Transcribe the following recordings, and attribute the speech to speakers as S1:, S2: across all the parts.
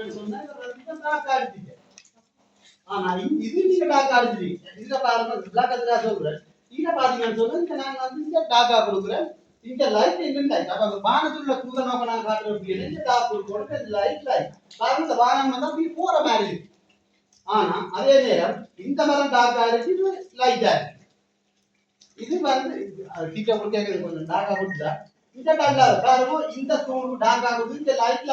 S1: பாத்தீங்கன்னு சொன்னா டார்க் அடிச்சிட்டு ஆனா இது நீங்க டார்க் அடிச்சிட்டீங்க இதுல பாருங்க பிளாக் அதுக்காக சொல்றேன் இதை பாத்தீங்கன்னு சொன்னா இந்த நாங்க வந்து இந்த டார்க்கா கொடுக்குறேன் இந்த லைட் எங்க லைட் அப்ப அந்த வானத்துல கூட நோக்க நாங்க காட்டுறோம் இந்த டார்க் கொடுக்கணும் இந்த லைட் பாருங்க இந்த வானம் வந்து அப்படி போற மாதிரி இருக்கு ஆனா அதே நேரம் இந்த மரம் டார்க்கா இருக்கு இது லைட்டா இருக்கு இது வந்து டீச்சர் கொடுக்க கொஞ்சம் டார்க்கா கொடுத்தா இந்த டார்க்கா பாருங்க இந்த தூணு டார்க்கா கொடுத்து இந்த லைட்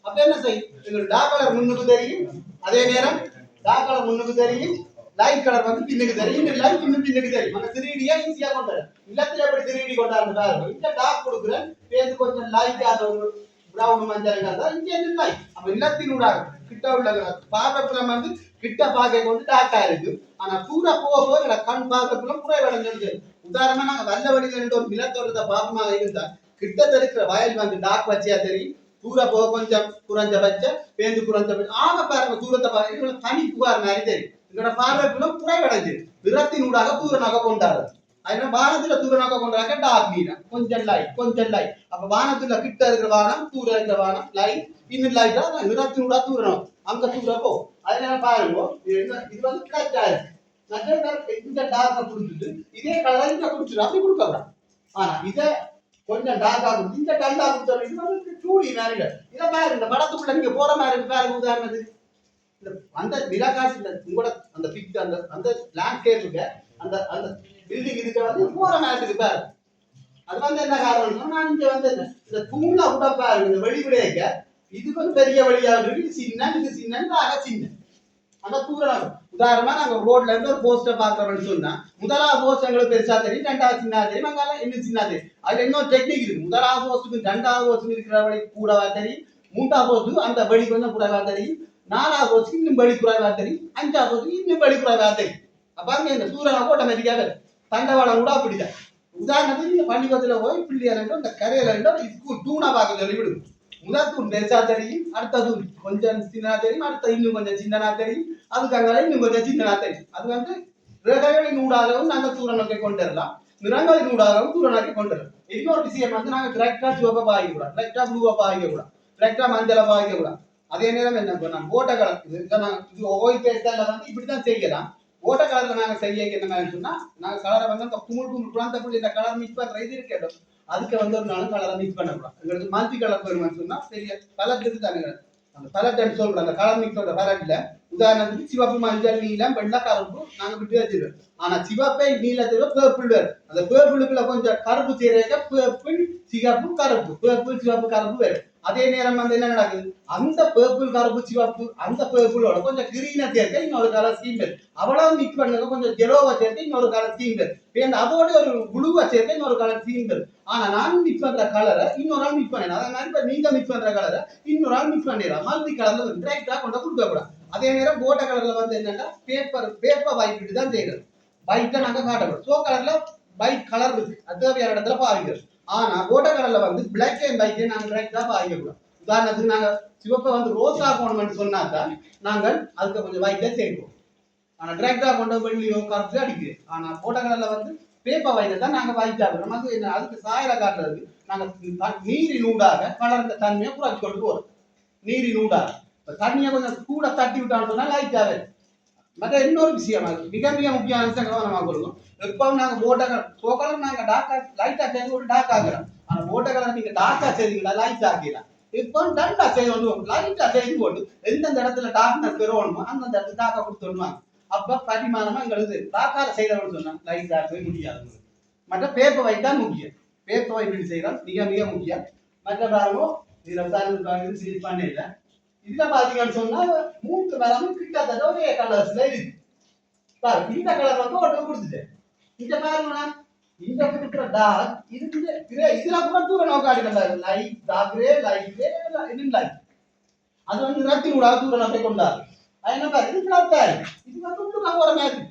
S1: அப்ப என்ன செய்யும் டார்க் கலர் முன்னுக்கு தெரியும் அதே நேரம் டார்க் கலர் முன்னுக்கு தெரியும் லைட் கலர் வந்து பின்னுக்கு தெரியும் இந்த லைட் இன்னும் பின்னுக்கு தெரியும் அந்த 3D ஈஸியா கொண்டாரு இல்லத்துல எப்படி 3D கொண்டாரு பாருங்க இந்த டார்க் கொடுக்குறேன் பேருந்து கொஞ்சம் லைட் அது ஒரு பிரவுன் மஞ்சள் தான் இங்க என்ன லைட் அப்ப இல்லத்தினூடாக கிட்ட உள்ள பார்வைப்புலம் வந்து கிட்ட பார்க்க வந்து டார்க்கா இருக்கு ஆனா தூர போக போக கண் பார்வைப்புலம் குறைவடைஞ்சிருக்கு உதாரணமா நாங்க வெள்ள வழியில ஒரு நிலத்தோட்டத்தை பாப்பமாக இருந்தா கிட்ட இருக்கிற வயல் வந்து டார்க் வச்சியா தெரியும் தூர போக கொஞ்சம் குறைஞ்ச பட்ச பேருந்து குறைஞ்ச பட்ச ஆக பாருங்க தூரத்தை பாருங்க தனி புகார் மாதிரி தெரியும் இதோட பார்வைப்புலம் குறைவடைஞ்சு நிறத்தினூடாக தூர நகை கொண்டாடு அதனால வானத்துல தூர நகை கொண்டாக்க டார்க் நீரம் கொஞ்சம் லைட் அப்ப வானத்துல கிட்ட இருக்கிற வானம் தூர இருக்கிற வானம் லைட் இன்னும் லைட்டா நிறத்தினூடா தூரணும் அங்க தூர போ அதனால பாருங்க இது வந்து கரெக்டா இருக்கு நிறைய பேர் இந்த டார்க்கை குடிச்சிட்டு இதே கலரை இங்க குடிச்சிடும் அப்படி கொடுக்கலாம் ஆனா இதை கொஞ்சம் டார்க்கா கொடுத்து இந்த டல்லா கொடுத்தோம் இது வந்து டூடி மாதிரி இதை பாருங்க இந்த படத்துக்குள்ள நீங்க போற மாதிரி இருக்கு பாருங்க உதாரணத்துக்கு அந்த நிலக்காட்சி உங்களோட அந்த பிக் அந்த லேண்ட்ஸ்கேப்புக்கு அந்த அந்த பில்டிங் இதுக்கு வந்து போற மாதிரி பாரு அது வந்து என்ன காரணம் நான் இங்க வந்து இந்த தூணா கூட பாருங்க இந்த வெளிவிடையக்க இதுக்கு வந்து பெரிய வழியா இருக்கு இது சின்ன ஆக சின்ன அந்த தூரம் உதாரணமா நாங்க ரோட்ல இருந்து ஒரு போஸ்டர் பாக்குறோம்னு சொன்னா முதலாவது போஸ்ட் எங்களுக்கு பெருசா தெரியும் ரெண்டாவது சின்ன தெரியும் அங்கால இன்னும் சின்ன தெரியும் அதுல இன்னொரு டெக்னிக் இருக்கு முதலாவது போஸ்ட்டுக்கு ரெண்டாவது போஸ்ட் இருக்கிற வழி கூடவா தெரியும் மூன்றாவது போஸ்ட்டுக்கு அந்த வழி கொஞ்சம் கூடவா தெரியும் நாலாவது போஸ்ட்டுக்கு இன்னும் வழி குறைவா தெரியும் அஞ்சாவது போஸ்ட்டுக்கு இன்னும் வழி குறைவா தெரியும் பாருங்க இந்த சூரியன் ஆட்டோமேட்டிக்காக தண்டவாளம் கூட அப்படிதான் உதாரணத்துக்கு இந்த பள்ளிக்கூடத்துல போய் பிள்ளையா ரெண்டும் இந்த கரையில ரெண்டும் ஸ்கூல் தூணா பார்க்க சொல்லி விடுது முதல் தூண் பெருசா தெரியும் அடுத்த தூண் கொஞ்சம் சின்னனா தெரியும் அடுத்த இன்னும் கொஞ்சம் சின்னனா தெரியும் அதுக்கு அங்கே இன்னும் கொஞ்சம் சின்னனா தெரியும் அது வந்து ரேகைகளின் ஊடாகவும் நாங்கள் தூர நோக்கி கொண்டு வரலாம் நிறங்களின் ஊடாகவும் தூர நோக்கி கொண்டு வரலாம் இன்னொரு விஷயம் வந்து நாங்கள் டிரெக்டா சிவப்பை பாய்க்க கூடாது டிரெக்டா ப்ளூவை பாய்க்க கூடாது டிரெக்டா மஞ்சளை பாய்க்க கூடாது அதே நேரம் என்ன பண்ணலாம் ஓட்ட கலர் இது ஓய் பேஸ்டல்ல வந்து இப்படிதான் செய்யலாம் ஓட்ட கலர்ல நாங்க செய்ய என்ன சொன்னா நாங்க கலரை வந்து அந்த குமுள் குழந்தை இந்த கலர் மிக்ஸ் பண்ற இது இருக்கட்டும் அதுக்கு வந்து ஒரு நாளும் கலரை மிக்ஸ் பண்ணக்கூடாது எங்களுக்கு மல்டி கலர் வேணும்னு சொன்னா பெரிய கலர் தானே அந்த பலட் சொல்றோம் அந்த கலர் மிக்ஸோட பலட்ல உதாரணத்துக்கு சிவப்பு மஞ்சள் நீலம் வெள்ளை கருப்பு நாங்க விட்டு வச்சிருக்கோம் ஆனா சிவப்பை நீலத்துல பேர்பிள் வேறு அந்த பேர்பிளுக்குள்ள கொஞ்சம் கருப்பு சேரக்க பேர்பிள் சிவப்பு கருப்பு பேர்பிள் சிவப்பு கருப்பு வேறு அதே நேரம் வந்து என்ன நடக்குது அந்த பேர்பிள் கருப்பு சிவப்பு அந்த பேர்பிளோட கொஞ்சம் கிரீனை சேர்க்க இன்னொரு கலர் ஸ்கீம் பேர் அவ்வளவு மிக்ஸ் பண்ணுங்க கொஞ்சம் ஜெலோவை சேர்த்து இன்னொரு கலர் ஸ்கீம் பேர் அதோட ஒரு குழுவை சேர்த்து இன்னொரு கலர் ஸ்கீம் பேர் ஆனா நான் மிக்ஸ் பண்ற கலரை இன்னொரு ஆள் மிக்ஸ் பண்ணிடலாம் அதே மாதிரி இப்ப நீங்க மிக்ஸ் பண்ற கலரை இன்னொரு ஆள் மிக்ஸ் பண்ணிடலாம் மல்டி கலர்ல டிரெக்டா கொண்டு கொடுக்க கூடாது அதே நேரம் போட்ட கலர்ல வந்து என்னன்னா பேப்பர் வைட் தான் செய்யறது வைட்டை நாங்க காட்டப்படும் சோ கலர்ல வைட் கலர் இருக்கு அது தேவையான இடத்துல பாவிக்கிறது ஆனா போட்ட கலர்ல வந்து பிளாக் அண்ட் வைட்டை நாங்க டிரெக்டா பாவிக்க கூடாது உதாரணத்துக்கு நாங்க சிவப்பை வந்து ரோஸா போனோம்னு சொன்னாதான் நாங்கள் அதுக்கு கொஞ்சம் வைட்டை சேர்ப்போம் ஆனா டிரெக்டா கொண்டு வெள்ளியோ கருத்து அடிக்குது ஆனா போட்ட கலர்ல வந்து பேப்பர் வைட்டை தான் நாங்க வைட்டா நமக்கு என்ன அதுக்கு சாயல காட்டுறதுக்கு நாங்க நீரின் ஊடாக கலர்ந்த தன்மையை குறைச்சு கொண்டு போறோம் நீரின் ஊடாக தண்ணியை கொஞ்சம் கூட தட்டி விட்டான்னு சொன்னா லைட்டாவே மற்ற இன்னொரு விஷயம் மிக மிக முக்கியமான விஷயம் கவனமாக கொடுக்கும் எப்பவும் நாங்க போட்ட கலர் நாங்க டார்க்கா லைட்டா சேர்ந்து ஒரு டார்க் ஆகிறோம் ஆனா போட்ட கலர் நீங்க டார்க்கா செய்தீங்களா லைட் ஆக்கலாம் இப்போ டண்டா செய்யணும் லைட்டா செய்து போட்டு எந்தெந்த இடத்துல டார்க்னஸ் பெறணுமோ அந்தந்த இடத்துல டார்க்கா கொடுத்துடுவாங்க அப்ப பரிமாணமா எங்களுக்கு டார்க்கால செய்யறவன்னு சொன்னா லைட் ஆகவே முடியாது மற்ற பேப்பர் வைட் தான் முக்கியம் பேப்பர் வைட் செய்யறோம் மிக மிக முக்கியம் மற்ற பாருங்க இதுல உதாரணத்துக்கு சீல் பண்ணல இதுல பாத்தீங்கன்னு சொன்னா மூன்று மரமும் கிட்டத்தட்ட ஒரே கலர்ஸ்ல இருக்கு பாரு இந்த கலர் வந்து ஒட்டு கொடுத்துட்டேன் இந்த பாருங்க இந்த கொடுக்குற டார்க் இதுல கூட தூர நோக்காடி light dark grey light grey light அது வந்து ரத்தின் கூட தூர நோக்கை கொண்டாரு அது என்ன பாரு இது பிளாக் இது வந்து ஒரு மாதிரி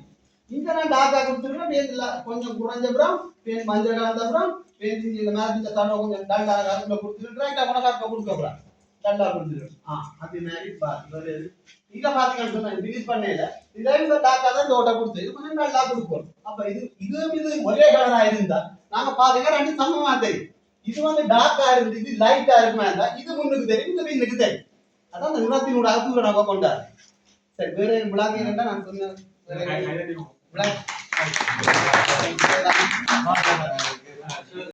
S1: இங்க நான் டார்க்கா கொடுத்துருக்கேன் பேர்ல கொஞ்சம் குறைஞ்ச அப்புறம் பேர் மஞ்சள் கலந்த அப்புறம் பேர் இந்த மாதிரி இந்த தண்ணி கொஞ்சம் டல்லா கருப்புல கொடுத்துருக்கேன் கருப்பை கொடுக்க அப்புறம் டல்லா கொடுத்துருக்கேன் அது மாதிரி பாரு இதை பாத்தீங்கன்னு சொன்னா ரிலீஸ் பண்ணல இதே இந்த டாக்கா தான் இந்த ஓட்ட கொடுத்து இது கொஞ்சம் நல்லா கொடுப்போம் அப்ப இது ஒரே கலரா இருந்தா நாங்க பாத்தீங்கன்னா ரெண்டு சமமா தெரியும் இது வந்து டார்க்கா இருந்து இது லைட்டா இருக்குமா இருந்தா இது முன்னுக்கு தெரியும் இது பின்னுக்கு தெரியும் அதான் அந்த நிறத்தினோட அகத்துவ நான் கொண்டார். சரி வேற விழாங்க இருந்தா நான் சொன்ன விழா